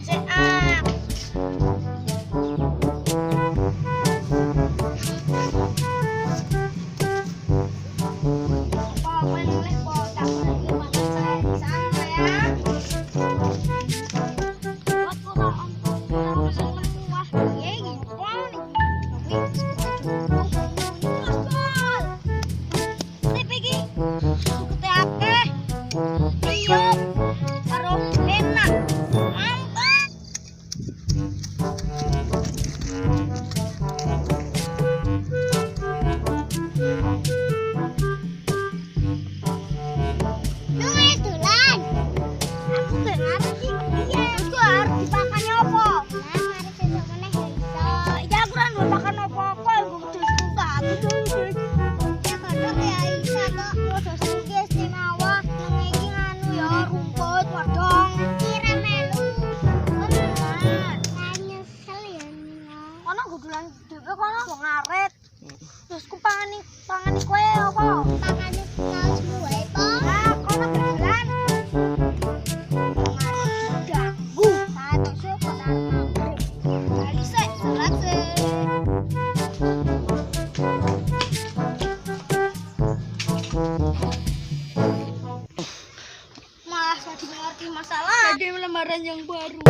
Seak. Ngaret. Terus ku pangani kowe apa? Pangani naos wae to. Lah, kono berjalan. Ngaret ganggu. Saat iso pada maghrib. Bali sik salat sik. Malah jadi ngerti masalah. Jadi lembaran yang baru.